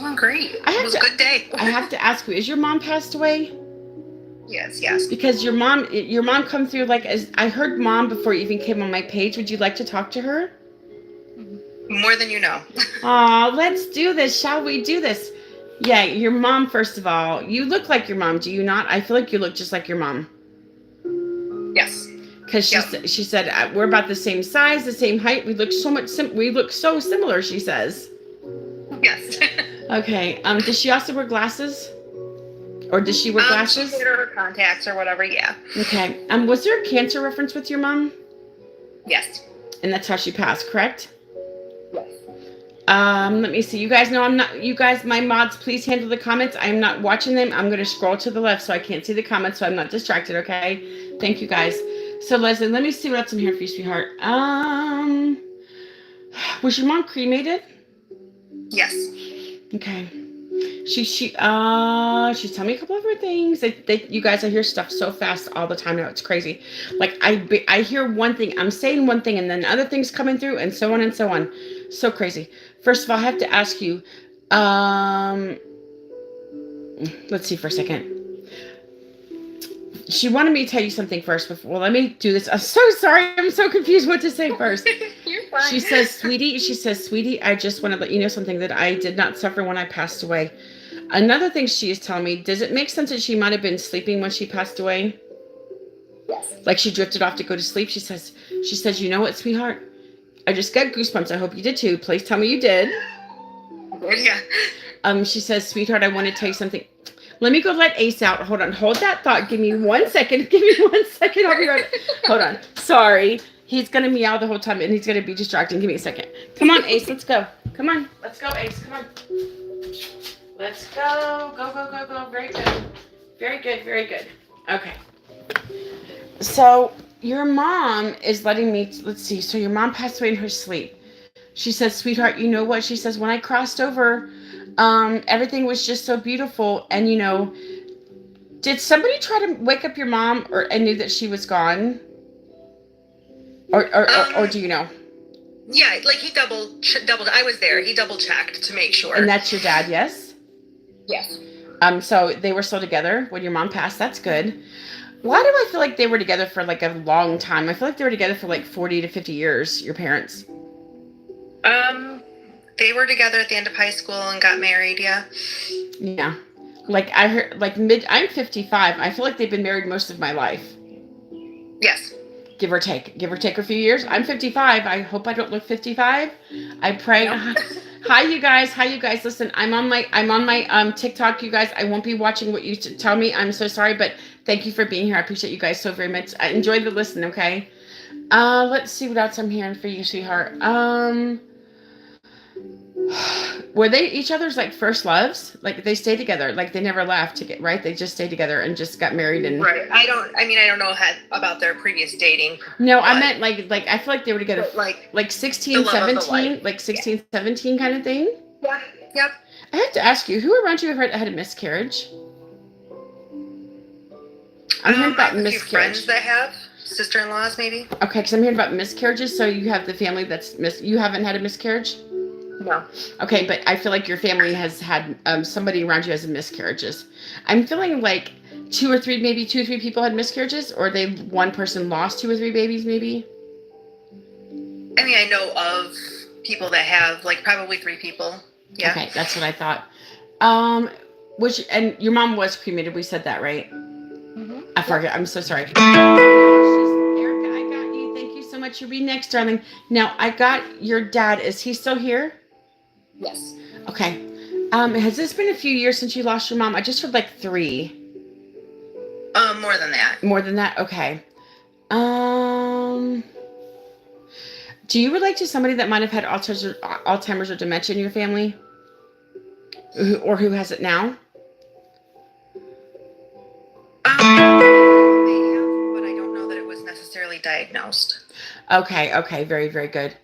doing great. It was a good day. I have to ask you, is your mom passed away? Yes. Because your mom come through like as I heard mom before you even came on my page. Would you like to talk to her? More than you know. Aw, let's do this. Shall we do this? Yeah, your mom, first of all, you look like your mom, do you not? I feel like you look just like your mom. Yes. Because she said we're about the same size, the same height. We look so much. We look so similar. She says. Yes. Okay. Does she also wear glasses? Or does she wear glasses? She her contacts or whatever. Yeah. Okay. Was there a cancer reference with your mom? Yes. And that's how she passed, correct? Yes. Let me see. You guys know I'm not. You guys, my mods, please handle the comments. I am not watching them. I'm going to scroll to the left so I can't see the comments, so I'm not distracted. Okay. Thank you guys. So Leslie, let me see what else I'm here for you, sweetheart. Was your mom cremated? Yes. Okay. She's telling me a couple of her things. You guys, I hear stuff so fast all the time now. It's crazy. Like I hear one thing, I'm saying one thing, and then other things coming through, and so on and so on. So crazy. First of all, I have to ask you. Let's see for a second. She wanted me to tell you something first. Well, let me do this. I'm so sorry. I'm so confused what to say first. You're fine. She says, sweetie, I just want to let you know something that I did not suffer when I passed away. Another thing she is telling me, does it make sense that she might have been sleeping when she passed away? Yes. Like she drifted off to go to sleep? She says, you know what, sweetheart? I just got goosebumps. I hope you did too. Please tell me you did. Yeah. She says, sweetheart, I want to tell you something. Let me go let Ace out. Hold on. Hold that thought. Give me 1 second. Give me 1 second. I'll be right back. Hold on. Sorry. He's going to meow the whole time, and he's going to be distracting. Give me a second. Come on, Ace. Let's go. Come on. Let's go, Ace. Come on. Let's go. Go. Very good. Very good. Very good. Okay. So your mom is letting me, let's see. So your mom passed away in her sleep. She says, sweetheart, you know what? She says, when I crossed over, everything was just so beautiful. And, did somebody try to wake up your mom and knew that she was gone? Or do you know? Yeah, like he doubled. I was there. He double checked to make sure. And that's your dad, yes? Yes. So they were still together when your mom passed. That's good. Why do I feel like they were together for like a long time? I feel like they were together for like 40 to 50 years, your parents. They were together at the end of high school and got married, yeah. Yeah. Like I heard, I'm 55. I feel like they've been married most of my life. Yes. Give or take a few years. I'm 55. I hope I don't look 55. I pray. Nope. Hi, you guys. Listen, I'm on my TikTok, you guys. I won't be watching what you tell me. I'm so sorry, but thank you for being here. I appreciate you guys so very much. I enjoy the listen, okay? Let's see what else I'm hearing for you, sweetheart. Were they each other's like first loves? Like they stayed together, like they never left to get right? They just stayed together and just got married and right. I don't know about their previous dating. No, I meant like I feel like they were together like 16, 17, like 16, 17 kind of thing. Yeah. Yep. I have to ask you, who around you had a miscarriage? I'm hearing about miscarriage. Friends that have sister-in-laws, maybe. Okay, because I'm hearing about miscarriages. So you have the family that's you haven't had a miscarriage? No. Okay, but I feel like your family has had somebody around you has miscarriages. I'm feeling like two or three people had miscarriages, or one person lost 2 or 3 babies, maybe. I mean, I know of people that have like probably 3 people. Yeah. Okay, that's what I thought. And your mom was cremated. We said that, right? Mm-hmm. I forget. I'm so sorry. Erica, I got you. Thank you so much. You'll be next, darling. Now, I got your dad. Is he still here? Yes. Okay. Has this been a few years since you lost your mom? I just heard like 3. More than that. More than that? Okay. Do you relate to somebody that might have had Alzheimer's or dementia in your family? Or who has it now? They have, but I don't know that it was necessarily diagnosed. Okay. Very, very good.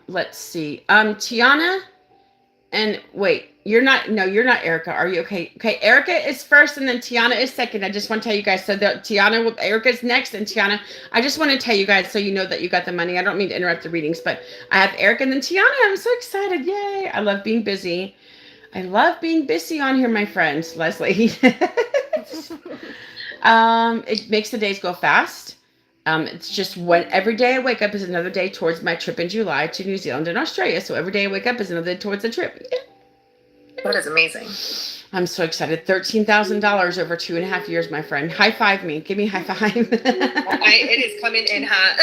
Let's see. Tiana, and wait, you're not Erica, are you? Okay, Erica is first and then Tiana is second. I just want to tell you guys, so that Erica's next, and Tiana, I just want to tell you guys so you know that you got the money. I don't mean to interrupt the readings, but I have Erica and then Tiana. I'm so excited. Yay. I love being busy. I love being busy on here, my friend, Leslie. It makes the days go fast. It's just when every day I wake up is another day towards my trip in July to New Zealand and Australia. So every day I wake up is another day towards the trip. Yeah. That is amazing. I'm so excited. $13,000 over 2.5 years, my friend. High five me. Give me a high five. It is coming in hot.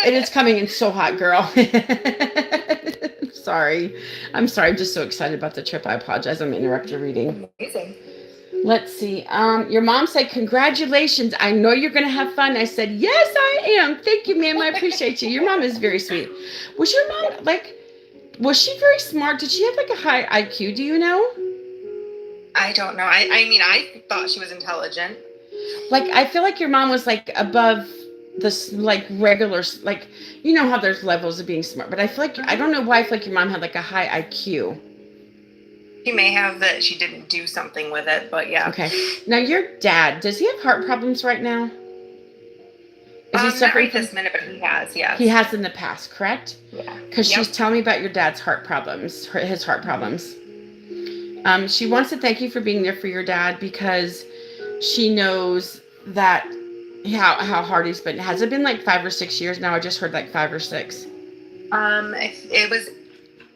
It is coming in so hot, girl. Sorry. I'm sorry. I'm just so excited about the trip. I apologize. I'm interrupting your reading. Amazing. Let's see. Your mom said, congratulations. I know you're going to have fun. I said, yes, I am. Thank you, ma'am. I appreciate you. Your mom is very sweet. Was your mom, was she very smart? Did she have a high IQ? Do you know? I don't know. I mean, I thought she was intelligent. I feel like your mom was above this regular, you know how there's levels of being smart, but I feel like, I don't know why I feel like your mom had a high IQ. She may have that she didn't do something with it, but yeah. Okay. Now your dad, does he have heart problems right now? Is he Not suffering right this minute, but he has, yes. He has in the past, correct? Yeah. Because she's telling me about your dad's heart problems, his heart problems. She wants to thank you for being there for your dad because she knows that how hard he's been. Has it been 5 or 6 years now? I just heard 5 or 6. It was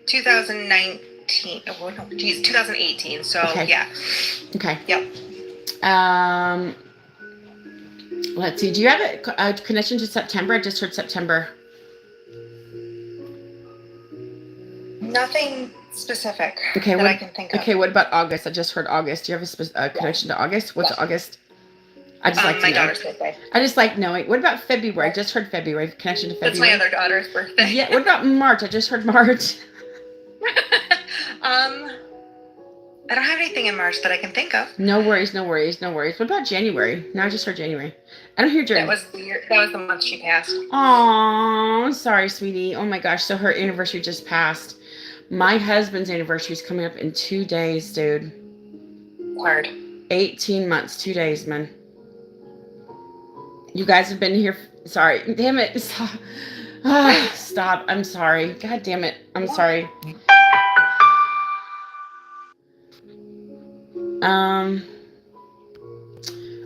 2019. Oh, no, geez, 2018. So Okay. yeah. Okay. Yep. Let's see. Do you have a connection to September? I just heard September. Nothing specific Okay, that I can think of. Okay, what about August? I just heard August. Do you have a connection to August? What's August? I just like to my know. daughter's birthday. I just like knowing. What about February? I just heard February. Connection to February. That's my other daughter's birthday. Yeah. What about March? I just heard March. I don't have anything in March that I can think of. No worries. What about January? No, I just heard January. I don't hear January. That was weird. That was the month she passed. Oh, sorry, sweetie. Oh my gosh. So her anniversary just passed. My husband's anniversary is coming up in 2 days, dude. Hard. 18 months, 2 days, man. You guys have been here. Sorry. Damn it. Stop. I'm sorry. God damn it. I'm sorry.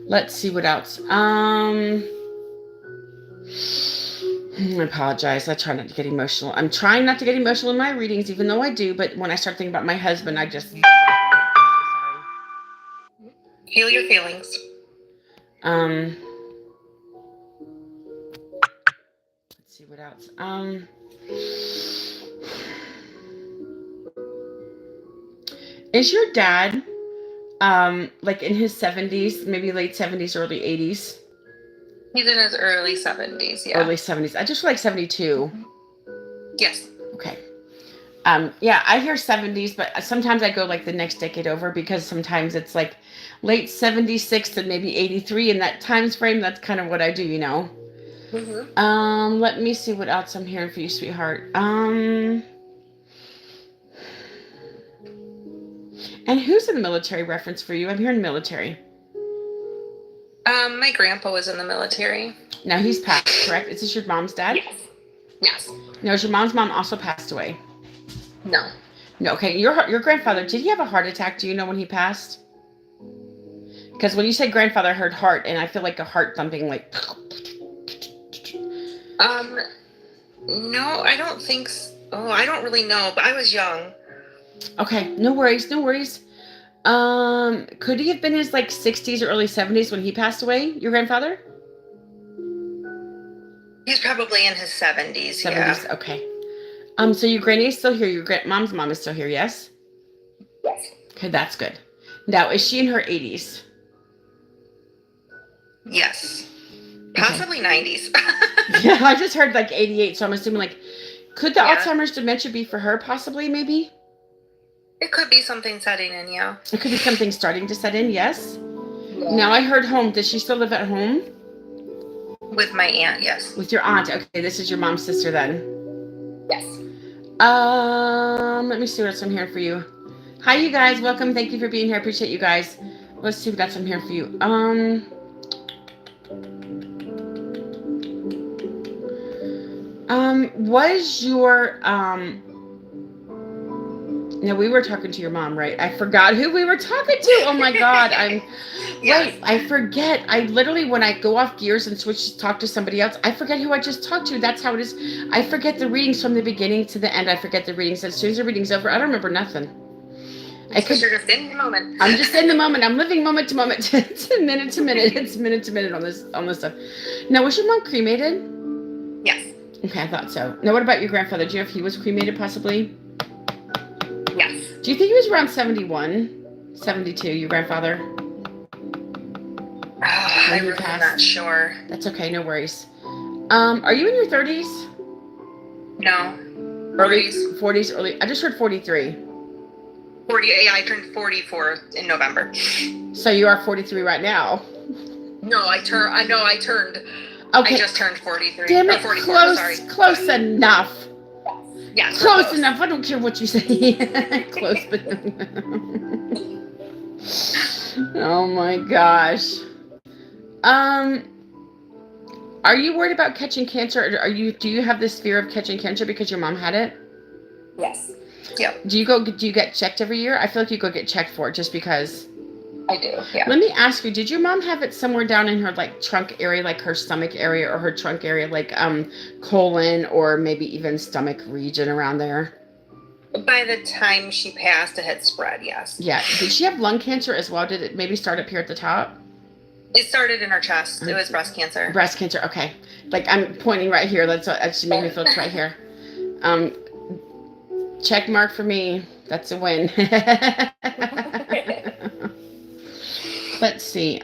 Let's see what else. I apologize. I try not to get emotional. I'm trying not to get emotional in my readings, even though I do. But when I start thinking about my husband, I just... Feel your feelings. Let's see what else. Is your dad, in his 70s, maybe late 70s, early 80s? He's in his early 70s, yeah. Early 70s. I just feel like 72. Yes. Okay. Yeah, I hear 70s, but sometimes I go the next decade over because sometimes it's late 76 to maybe 83 in that times frame. That's kind of what I do, you know. Mm-hmm. Let me see what else I'm hearing for you, sweetheart. And who's in the military reference for you? I'm hearing military. My grandpa was in the military. Now he's passed, correct? Is this your mom's dad? Yes. Yes. No, is your mom's mom also passed away? No. No, okay. Your grandfather, did he have a heart attack? Do you know when he passed? Because when you say grandfather, I heard heart, and I feel like a heart thumping, No, I don't think so. Oh, I don't really know, but I was young. Okay, no worries. Could he have been in his 60s or early 70s when he passed away, your grandfather? He's probably in his 70s, 70s, yeah. okay. So your granny is still here, your mom's mom is still here, yes? Yes. Okay, that's good. Now, is she in her 80s? Yes. Possibly 90s. Yeah, I just heard 88, so I'm assuming could the Yeah. Alzheimer's dementia be for her possibly, maybe? It could be something setting in, yeah. It could be something starting to set in, yes? Yeah. Now, I heard home. Does she still live at home? With my aunt, yes. With your aunt. Okay, this is your mom's sister then. Yes. Let me see what else I'm hearing for you. Hi, you guys. Welcome. Thank you for being here. I appreciate you guys. Let's see what else I'm hearing for you. Was your No, we were talking to your mom, right? I forgot who we were talking to. Oh my God. Yes. Right. I forget. I literally, when I go off gears and switch to talk to somebody else, I forget who I just talked to. That's how it is. I forget the readings from the beginning to the end. I forget the readings. As soon as the reading's over, I don't remember nothing. Because you're just in the moment. I'm just in the moment. I'm living moment to moment. It's minute to minute. It's minute to minute on this stuff. Now, was your mom cremated? Yes. Okay, I thought so. Now, what about your grandfather? Do you know if he was cremated possibly? Yes. Do you think he was around 71, 72, your grandfather? I When you really am passed? not sure. That's okay, no worries. Are you in your 30s? No. Early 40s. 40s, early. I just heard 43. 40. Yeah, I turned 44 in November. So you are 43 right now. No, I turned. Okay. I just turned 43. Damn Or it, 44, close, sorry. close enough. Yes. Close enough. I don't care what you say. Close, but oh my gosh. Are you worried about catching cancer? Or do you have this fear of catching cancer because your mom had it? Yes. Yep. Do you get checked every year? I feel like you go get checked for it just because. I do. Yeah. Let me ask you, did your mom have it somewhere down in her like trunk area, like her stomach area or her trunk area, like colon or maybe even stomach region around there? By the time she passed, it had spread. Yes. Yeah. Did she have lung cancer as well? Did it maybe start up here at the top? It started in her chest. It was breast cancer. Breast cancer. Okay. Like I'm pointing right here. That's what actually made me feel it's right here. Check mark for me. That's a win. Let's see.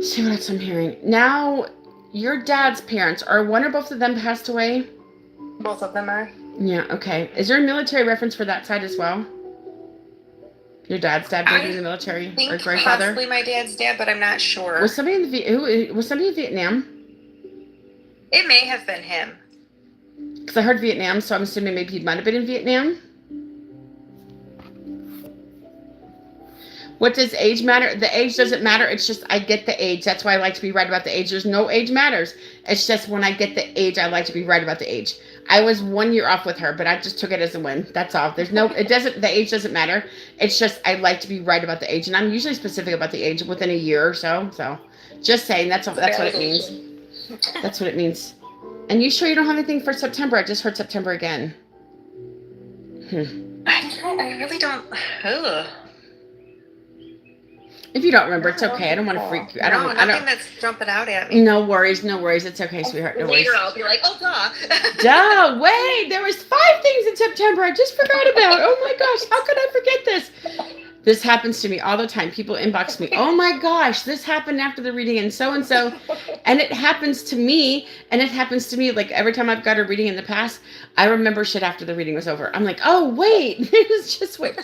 See what else I'm hearing. Now, your dad's parents, are one or both of them passed away? Both of them are. Yeah, okay. Is there a military reference for that side as well? Your dad's dad maybe in the military? I Or think grandfather? possibly my dad's dad, but I'm not sure. Was somebody was somebody in Vietnam? It may have been him. Because I heard Vietnam, so I'm assuming maybe he might have been in Vietnam. What does age matter? The age doesn't matter. It's just I get the age. That's why I like to be right about the age. There's no age matters. It's just when I get the age, I like to be right about the age. I was 1 year off with her, but I just took it as a win. That's all. There's no, it doesn't, the age doesn't matter. It's just I like to be right about the age. And I'm usually specific about the age within a year or so. So just saying, that's what it means. That's what it means. And you sure you don't have anything for September? I just heard September again. I really don't. Ugh. If you don't remember, it's okay. I don't want to freak you. Nothing that's jumping out at me. No worries, no worries. It's okay, sweetheart. No worries. Later, I'll be like, oh, duh. Duh, wait, there was 5 things in September I just forgot about. Oh my gosh, how could I forget this? This happens to me all the time. People inbox me, oh my gosh, this happened after the reading and so. And it happens to me, like every time I've got a reading in the past, I remember shit after the reading was over. I'm like, oh wait, it was just wait.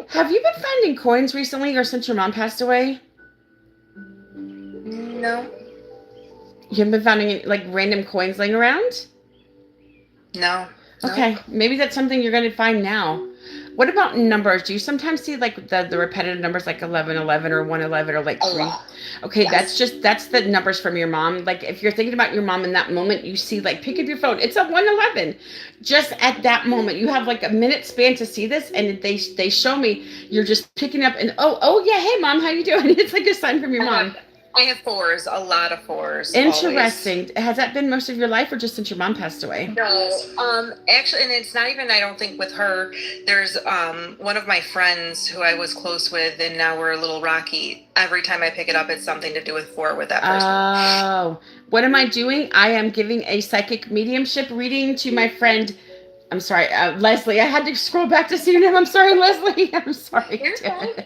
Have you been finding coins recently or since your mom passed away? No. You haven't been finding like random coins laying around? No. Okay, maybe that's something you're going to find now. What about numbers? Do you sometimes see like the repetitive numbers like 1111 or 111 or like 3? Okay, Yes. that's the numbers from your mom. Like if you're thinking about your mom in that moment, you see like pick up your phone. It's a 111. Just at that moment, you have like a minute span to see this, and they show me you're just picking up and oh yeah, hey mom, how you doing? It's like a sign from your mom. I have 4s, a lot of 4s. Interesting. Always. Has that been most of your life or just since your mom passed away? No, actually, and it's not even, I don't think with her, there's, one of my friends who I was close with and now we're a little rocky. Every time I pick it up, it's something to do with 4 with that person. Oh, what am I doing? I am giving a psychic mediumship reading to my friend. I'm sorry, Leslie. I had to scroll back to see your name. I'm sorry, Leslie. I'm sorry. You're fine.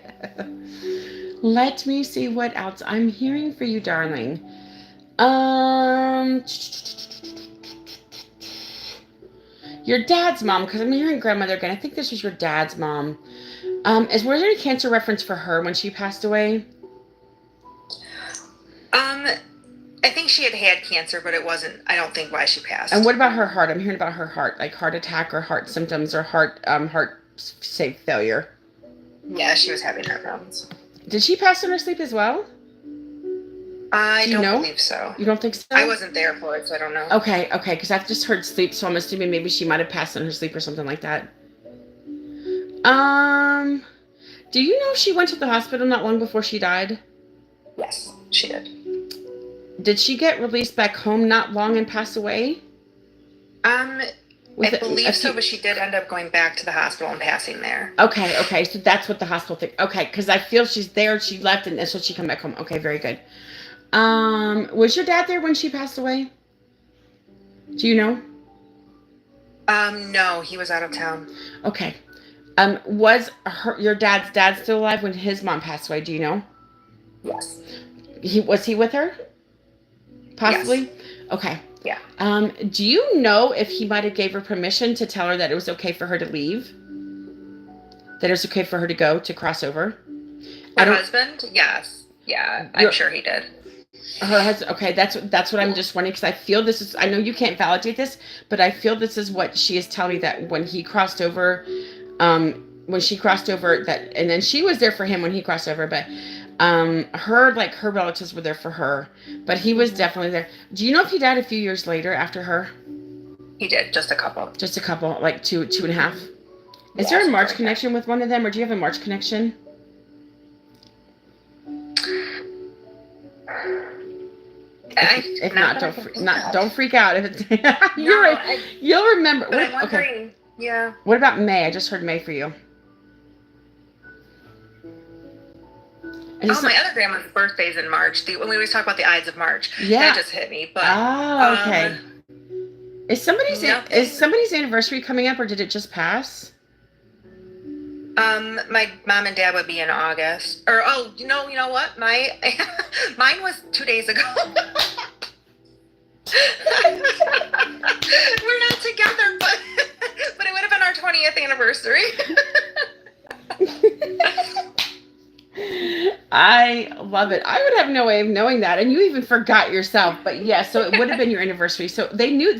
Let me see what else I'm hearing for you, darling. Your dad's mom, because I'm hearing grandmother again. I think this was your dad's mom. Was there any cancer reference for her when she passed away? I think she had cancer, but it wasn't, I don't think, why she passed. And what about her heart? I'm hearing about her heart, like heart attack or heart symptoms or heart failure. Yeah, she was having heart problems. Did she pass in her sleep as well? I Do you don't know? believe so. You don't think so? I wasn't there for it, so I don't know. Okay, because I've just heard sleep, so I'm assuming maybe she might have passed in her sleep or something like that. Um, do you know if she went to the hospital not long before she died? Yes, she did. Did she get released back home not long and pass away? I believe so, but she did end up going back to the hospital and passing there. Okay, so that's what the hospital think. Okay, because I feel she's there, she left, and so she come back home. Okay, very good. Was your dad there when she passed away? Do you know? No, he was out of town. Okay. Was your dad's dad still alive when his mom passed away? Do you know? Yes. Was he with her? Possibly? Yes. Okay. Yeah. Do you know if he might have gave her permission to tell her that it was okay for her to leave? That it was okay for her to go, to cross over? Her husband? Yes. Yeah, I'm sure he did. Her husband. Okay, that's what I'm just wondering, because I feel this is, I know you can't validate this, but I feel this is what she is telling me, that when he crossed over, when she crossed over, that, and then she was there for him when he crossed over, but her relatives were there for her, but he was definitely there. Do you know if he died a few years later after her? He did, just a couple, like two and a half. Is there a March connection with one of them, or do you have a March connection? If not, don't freak out. If it's you'll remember. But I'm wondering, okay. Yeah. What about May? I just heard May for you. My other grandma's birthday's in March. When we always talk about the Ides of March, yeah, that just hit me. But okay. Is somebody's anniversary coming up, or did it just pass? My mom and dad would be in August. Or you know what? Mine was 2 days ago. We're not together, but it would have been our 20th anniversary. I love it. I would have no way of knowing that, and you even forgot yourself. But yeah, so it would have been your anniversary. So they know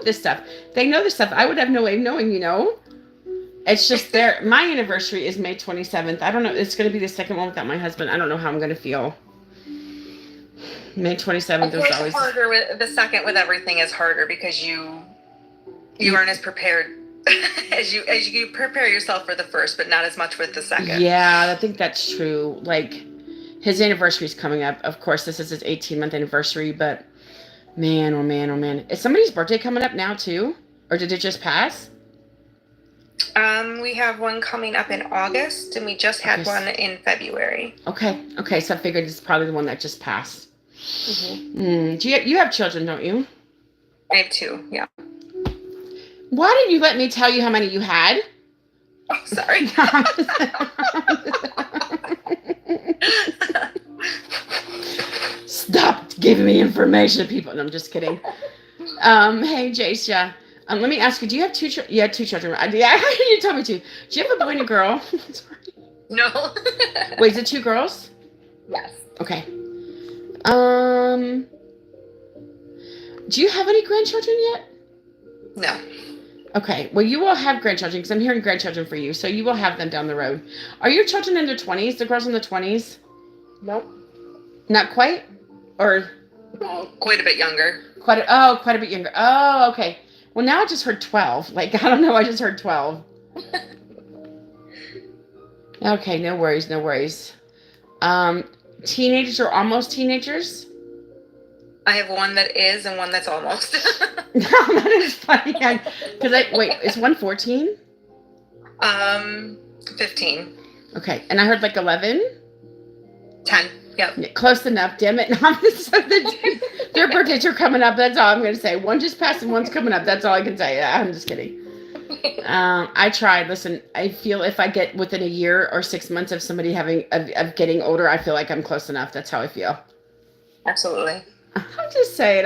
this stuff. They know this stuff. I would have no way of knowing, It's just my anniversary is May 27th. I don't know. It's going to be the second one without my husband. I don't know how I'm going to feel. May 27th is always harder. The second with everything is harder because you aren't as prepared as you prepare yourself for the first, but not as much with the second. Yeah, I think that's true. Like, his anniversary is coming up. Of course, this is his 18-month anniversary, but man, oh man, oh man. Is somebody's birthday coming up now too? Or did it just pass? We have one coming up in August, and we just had one in February. Okay, so I figured it's probably the one that just passed. Mm-hmm. Do you have children, don't you? I have 2, yeah. Why didn't you let me tell you how many you had? Oh, sorry. Stop giving me information, people. No, I'm just kidding. Hey, Jasia. Let me ask you, do you have 2 children? You had 2 children. Yeah, you told me to. Do you have a boy and a girl? Sorry. No. Wait, is it 2 girls? Yes. Okay. Do you have any grandchildren yet? No. Okay. Well, you will have grandchildren, because I'm hearing grandchildren for you, so you will have them down the road. Are your children in their 20s? The girls in their 20s? Nope. Not quite? Or? No, quite a bit younger. Quite a bit younger. Oh, okay. Well, now I just heard 12. Like, I don't know. I just heard 12. Okay, no worries. Teenagers or almost teenagers? I have one that is and one that's almost. That is funny. Wait, is one 14? 15. Okay, and I heard like 11? 10. Yep. Yeah, close enough, damn it. Their birthdays are coming up. That's all I'm going to say. One just passed and one's coming up. That's all I can say. I'm just kidding. I tried. Listen, I feel if I get within a year or 6 months of somebody of getting older, I feel like I'm close enough. That's how I feel. Absolutely. I'm just saying.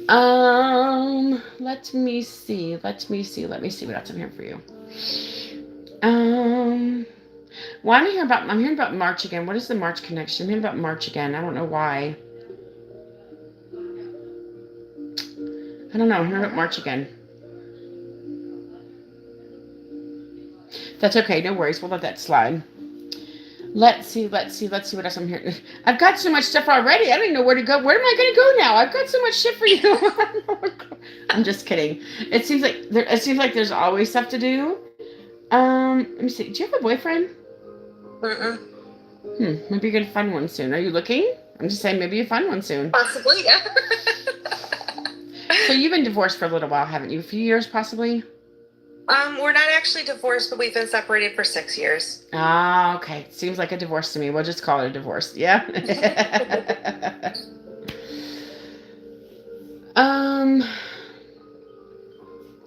Let me see what else I'm hearing for you. Well, I'm hearing about March again. What is the March connection? I'm hearing about March again. I don't know why. I don't know. I'm hearing about March again. That's okay. No worries. We'll let that slide. Let's see what else I'm hearing. I've got so much stuff already. I don't even know where to go. Where am I going to go now? I've got so much shit for you. I'm just kidding. It seems like there's always stuff to do. Let me see. Do you have a boyfriend? Mm-mm. Maybe you're gonna find one soon. Are you looking? I'm just saying, maybe you find one soon. Possibly, yeah. So you've been divorced for a little while, haven't you? A few years, possibly. We're not actually divorced, but we've been separated for 6 years. Ah, okay. Seems like a divorce to me. We'll just call it a divorce. Yeah.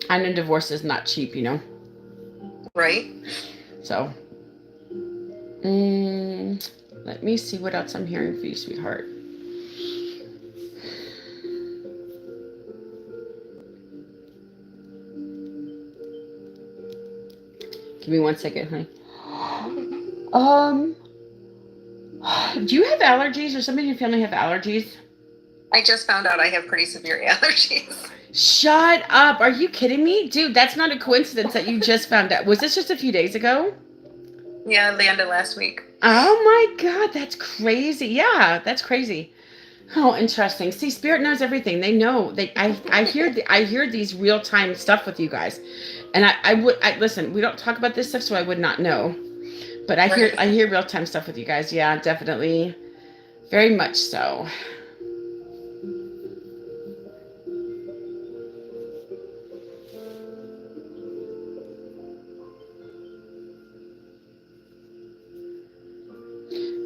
I know divorce is not cheap, you know. Right. So, let me see what else I'm hearing for you, sweetheart. Give me 1 second, honey. Do you have allergies or somebody in your family have allergies? I just found out I have pretty severe allergies. Shut up. Are you kidding me? Dude, that's not a coincidence that you just found out. Was this just a few days ago? Yeah, it landed last week. Oh my God, that's crazy. Yeah, that's crazy. Oh, interesting. See, Spirit knows everything. They know. I hear these real-time stuff with you guys. And I listen, we don't talk about this stuff, so I would not know. But I hear real-time stuff with you guys. Yeah, definitely. Very much so.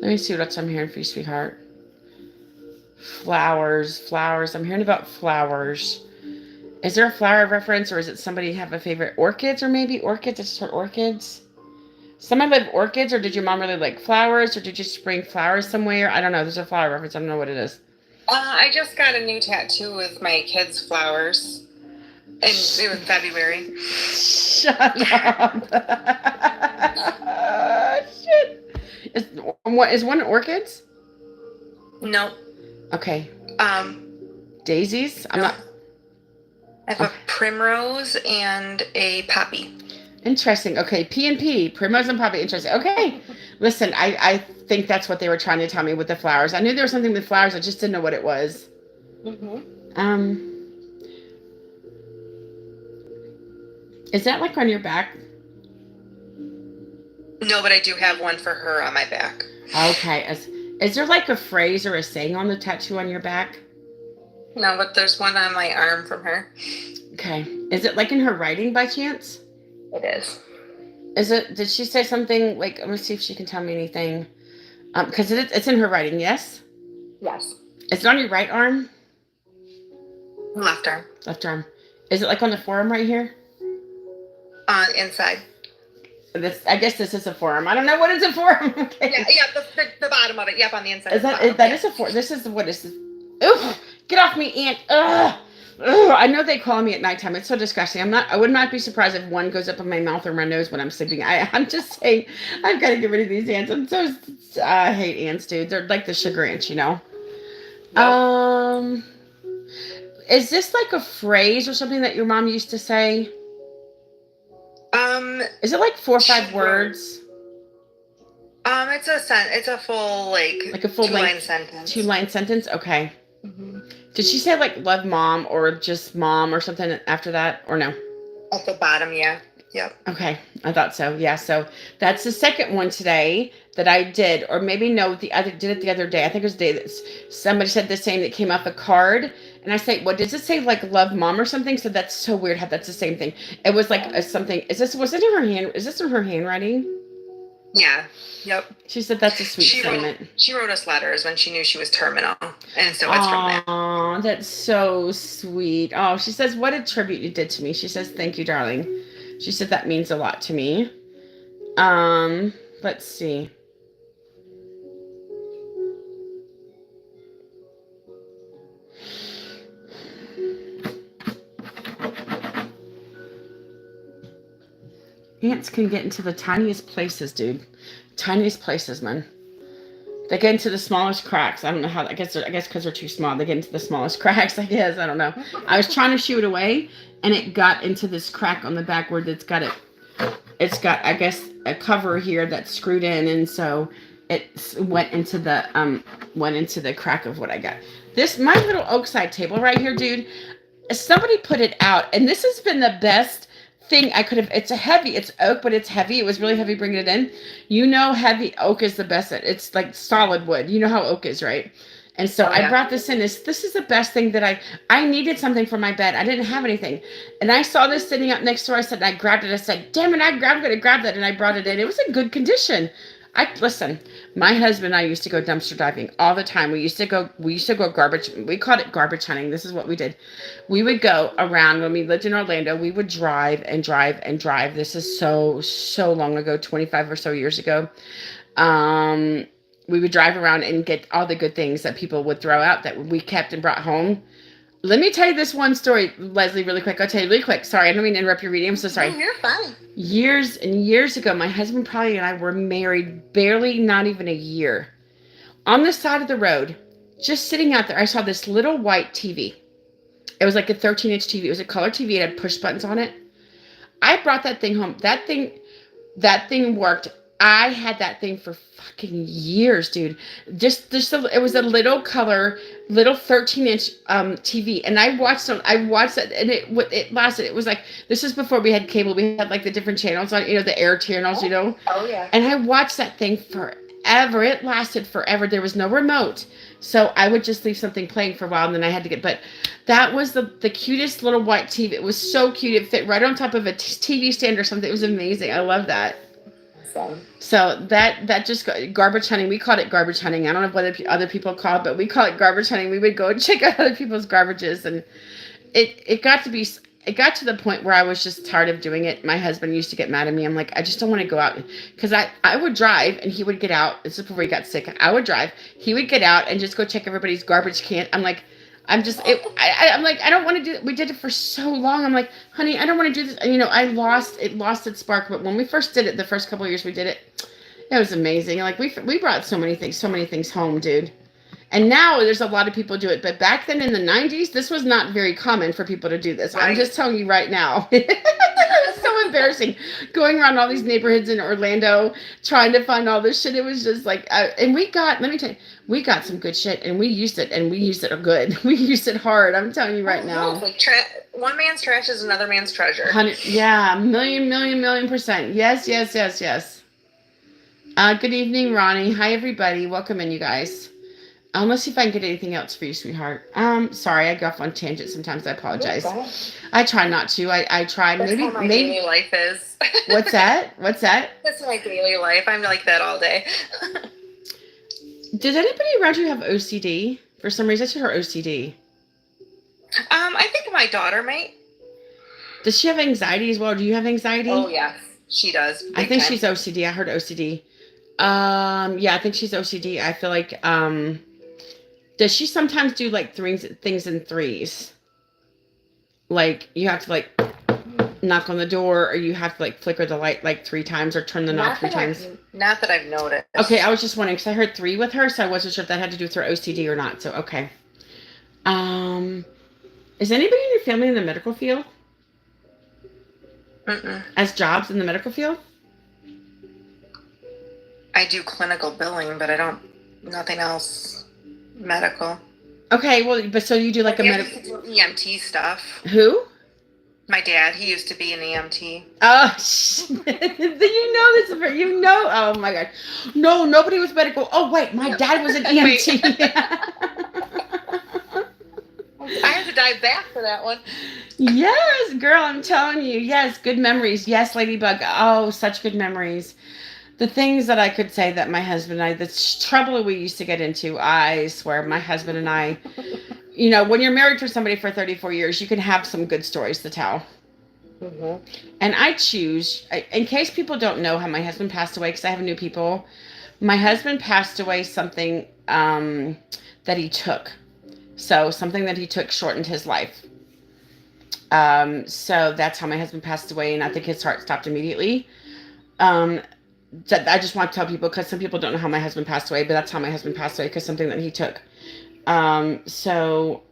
Let me see what else I'm hearing for you, sweetheart. Flowers. I'm hearing about flowers. Is there a flower reference, or is it somebody have a favorite? Orchids, or maybe orchids? It's her orchids. Somebody like orchids, or did your mom really like flowers, or did you just bring flowers somewhere? I don't know. There's a flower reference. I don't know what it is. I just got a new tattoo with my kids' flowers. And it was February. Shut up. Shit. Is one orchids? No. Okay. Daisies? I'm no. not. I have a primrose and a poppy. Interesting. Okay, P&P, primrose and poppy. Interesting. Okay. Listen, I think that's what they were trying to tell me with the flowers. I knew there was something with flowers. I just didn't know what it was. Mm-hmm. Is that like on your back? No, but I do have one for her on my back. Okay. Is there like a phrase or a saying on the tattoo on your back? No, but there's one on my arm from her. Okay. Is it like in her writing by chance? It is. Did she say something like, let me see if she can tell me anything. Because it's in her writing, yes? Yes. Is it on your right arm? Left arm. Left arm. Is it like on the forearm right here? Inside. I guess this is a forearm. I don't know what is a forearm. Okay. Yeah, the bottom of it. Yep, on the inside. Is a forearm. This is what is this? Oof! Get off me, Aunt. Ugh! Ugh! I know they call me at nighttime. It's so disgusting. I would not be surprised if one goes up in my mouth or my nose when I'm sleeping. I'm just saying, I've got to get rid of these ants. I hate ants, dude. They're like the sugar ants, you know. Nope. Is this like a phrase or something that your mom used to say? Is it like 4 or 5 words? It's a full like a full 2-line sentence. 2-line sentence. Okay. Mm-hmm. Did she say like love mom or just mom or something after that or no? At the bottom, yeah. Yep. Okay, I thought so. Yeah, so that's the second one today that I did, or maybe no, did it the other day. I think it was the day that somebody said the same that came off a card, and I say, what does it say? Like love mom or something? So that's so weird how that's the same thing. It was like something. Was it in her hand? Is this in her handwriting? Yeah. Yep. She said that's a sweet sentiment. She wrote us letters when she knew she was terminal, and so it's from that. Oh, that's so sweet. Oh, she says, what a tribute you did to me. She says, thank you, darling. She said that means a lot to me. Let's see. Ants can get into the tiniest places, dude. Tiniest places, man. They get into the smallest cracks. I don't know how. I guess because they're too small, they get into the smallest cracks. I guess I don't know. I was trying to shoo it away, and it got into this crack on the back where it's got I guess a cover here that's screwed in, and so went into the crack of what I got. This my little oak side table right here, dude. Somebody put it out, and this has been the best thing I could have. It's a heavy, it's oak, but it's heavy. It was really heavy bringing it in. You know, heavy oak is the best. It's like solid wood. You know how oak is, right? And so I brought this in. This is the best thing that I needed something for my bed. I didn't have anything. And I saw this sitting up next door. I said, I grabbed it. I said, damn it, I'm going to grab that. And I brought it in. It was in good condition. Listen, my husband and I used to go dumpster diving all the time. We used to go garbage. We called it garbage hunting. This is what we did. We would go around when we lived in Orlando. We would drive and drive and drive. This is so long ago, 25 or so years ago. We would drive around and get all the good things that people would throw out that we kept and brought home. Let me tell you this one story, Leslie, really quick. I'll tell you really quick. Sorry, I don't mean to interrupt your reading. I'm so sorry. No, you're fine. Years and years ago, my husband probably and I were married barely not even a year. On the side of the road, just sitting out there, I saw this little white TV. It was like a 13-inch TV. It was a color TV. It had push buttons on it. I brought that thing home. That thing worked. I had that thing for fucking years, dude. It was a little 13-inch TV, and I watched it, and it lasted. It was like, this is before we had cable. We had like the different channels on, the air channels, Oh yeah. And I watched that thing forever. It lasted forever. There was no remote, so I would just leave something playing for a while, and then I had to but that was the cutest little white TV. It was so cute. It fit right on top of a TV stand or something. It was amazing. I love that. So that just garbage hunting. We called it garbage hunting. I don't know what other people call it, but we call it garbage hunting. We would go and check out other people's garbages, and it got to the point where I was just tired of doing it. My husband used to get mad at me. I'm like, I just don't want to go out, because I would drive and he would get out. This is before he got sick. I would drive. He would get out and just go check everybody's garbage can. I'm like, I'm like, I don't want to do it. We did it for so long. I'm like, honey, I don't want to do this. And, it lost its spark. But when we first did it, the first couple of years we did it, it was amazing. Like we brought so many things home, dude. And now there's a lot of people do it. But back then in the 90s, this was not very common for people to do this. Right. I'm just telling you right now. It was so embarrassing going around all these neighborhoods in Orlando trying to find all this shit. It was just like, and let me tell you, we got some good shit, and we used it good. We used it hard. I'm telling you right now. Like one man's trash is another man's treasure. Yeah, million percent. Yes. Good evening, Ronnie. Hi, everybody. Welcome in, you guys. Let's see if I can get anything else for you, sweetheart. Sorry, I go off on tangents sometimes. I apologize. I try not to. I try. That's how my daily life is. What's that? That's my daily life. I'm like that all day. Does anybody around you have OCD? For some reason, I should her OCD. I think my daughter might. Does she have anxiety as well? Do you have anxiety? Oh, yes, she does. I think she's OCD. I heard OCD. Yeah, I think she's OCD. I feel like, does she sometimes do like things in threes? Like you have to like knock on the door, or you have to like flicker the light like 3 times, or turn the knob 3 times? Not that I've noticed. Okay, I was just wondering because I heard 3 with her, so I wasn't sure if that had to do with her OCD or not. So okay. Is anybody in your family in the medical field? As jobs in the medical field? I do clinical billing, but I don't. Nothing else medical. Okay, well, but so you do like a medical EMT stuff. Who? My dad, he used to be an EMT. Oh, you know this. Oh my God. No, nobody was medical. Oh, wait, my dad was an EMT. I had to dive back for that one. Yes, girl, I'm telling you. Yes, good memories. Yes, Ladybug. Oh, such good memories. The things that I could say that my husband and I, the trouble we used to get into, I swear, my husband and I, when you're married to somebody for 34 years, you can have some good stories to tell. Mm-hmm. And I choose, in case people don't know how my husband passed away, because I have new people, my husband passed away something that he took. So something that he took shortened his life. So that's how my husband passed away, and I think his heart stopped immediately. I just want to tell people, because some people don't know how my husband passed away, but that's how my husband passed away, because something that he took. So,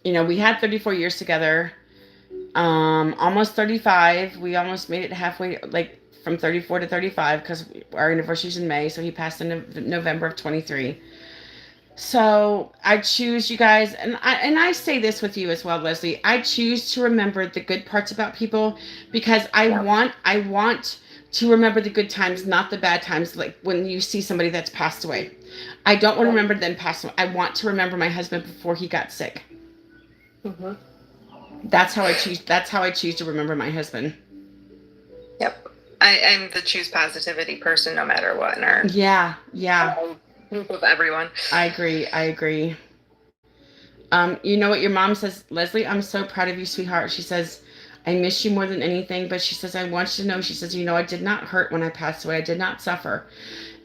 we had 34 years together, Almost 35. We almost made it halfway, like from 34 to 35, because our anniversary's in May. So he passed in November of 23. So I choose, you guys, and I say this with you as well, Leslie. I choose to remember the good parts about people because I want to remember the good times, not the bad times. Like when you see somebody that's passed away, I don't want to remember them passing away. I want to remember my husband before he got sick. Mm-hmm. That's how I choose. That's how I choose to remember my husband. Yep. I'm the choose positivity person no matter what in our Yeah. group of everyone. I agree. You know what your mom says, Leslie? I'm so proud of you, sweetheart. She says, I miss you more than anything, but she says, I want you to know, she says, I did not hurt when I passed away. I did not suffer.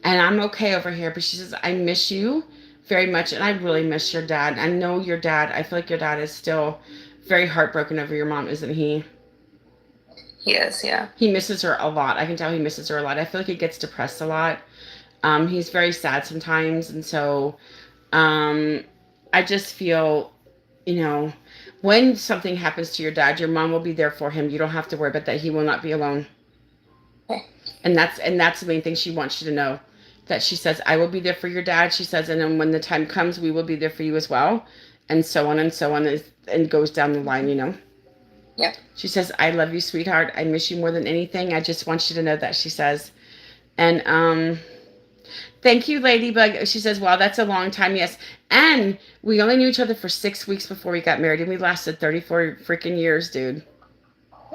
And I'm okay over here. But she says, I miss you very much. And I really miss your dad. I know your dad. I feel like your dad is still very heartbroken over your mom, isn't he? He is, yeah. He misses her a lot. I can tell he misses her a lot. I feel like he gets depressed a lot. He's very sad sometimes. And so I just feel, when something happens to your dad, your mom will be there for him. You don't have to worry about that. He will not be alone. Okay. And that's the main thing she wants you to know. That she says, I will be there for your dad. She says, and then when the time comes, we will be there for you as well. And so on, and goes down the line. Yeah. She says, I love you, sweetheart. I miss you more than anything. I just want you to know that, she says. And thank you, Ladybug. She says, wow, that's a long time. Yes. And we only knew each other for 6 weeks before we got married, and we lasted 34 freaking years, dude.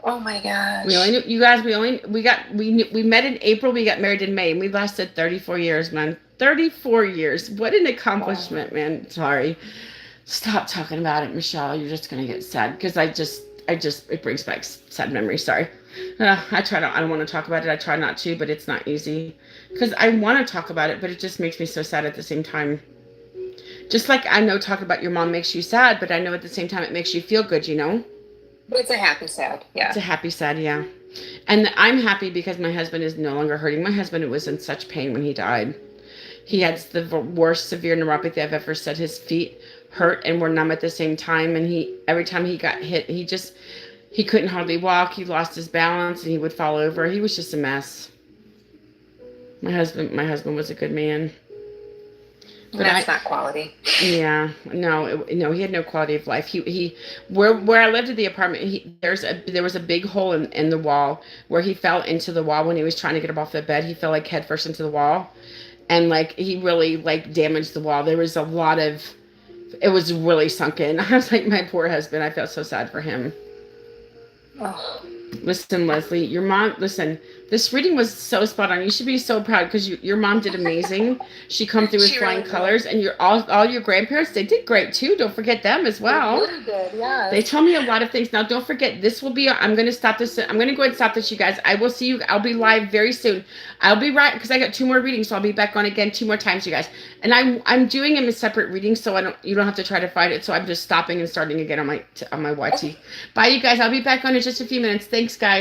Oh my gosh. We only knew, you guys, we met in April, we got married in May, and we lasted 34 years, man. 34 years. What an accomplishment, man. Sorry. Stop talking about it, Michelle. You're just going to get sad because it brings back sad memories. Sorry. I don't want to talk about it. I try not to, but it's not easy because I want to talk about it, but it just makes me so sad at the same time. Just like I know talking about your mom makes you sad, but I know at the same time it makes you feel good, But it's a happy sad, yeah. It's a happy sad, yeah. And I'm happy because my husband is no longer hurting. My husband was in such pain when he died. He had the worst severe neuropathy I've ever said. His feet hurt and were numb at the same time, and every time he got hit, he couldn't hardly walk. He lost his balance and he would fall over. He was just a mess. My husband was a good man. But that's not quality. Yeah, no, he had no quality of life. Where I lived at the apartment, there was a big hole in the wall where he fell into the wall when he was trying to get up off the bed. He fell like head first into the wall, and like he really like damaged the wall. There was it was really sunk in. I was like, my poor husband. I felt so sad for him. Oh. Listen, Leslie, your mom, this reading was so spot on. You should be so proud because your mom did amazing. She come through with flying colors, and all your grandparents, they did great too. Don't forget them as well. They really did, yeah. They told me a lot of things. Now, don't forget, this will be, I'm going to stop this. I'm going to go ahead and stop this, you guys. I will see you. I'll be live very soon. I'll be right, because I got 2 more readings, so I'll be back on again 2 more times, you guys. And I'm doing them in separate readings, so you don't have to try to find it. So I'm just stopping and starting again on my YT. Bye, you guys. I'll be back on in just a few minutes. Thanks, guys.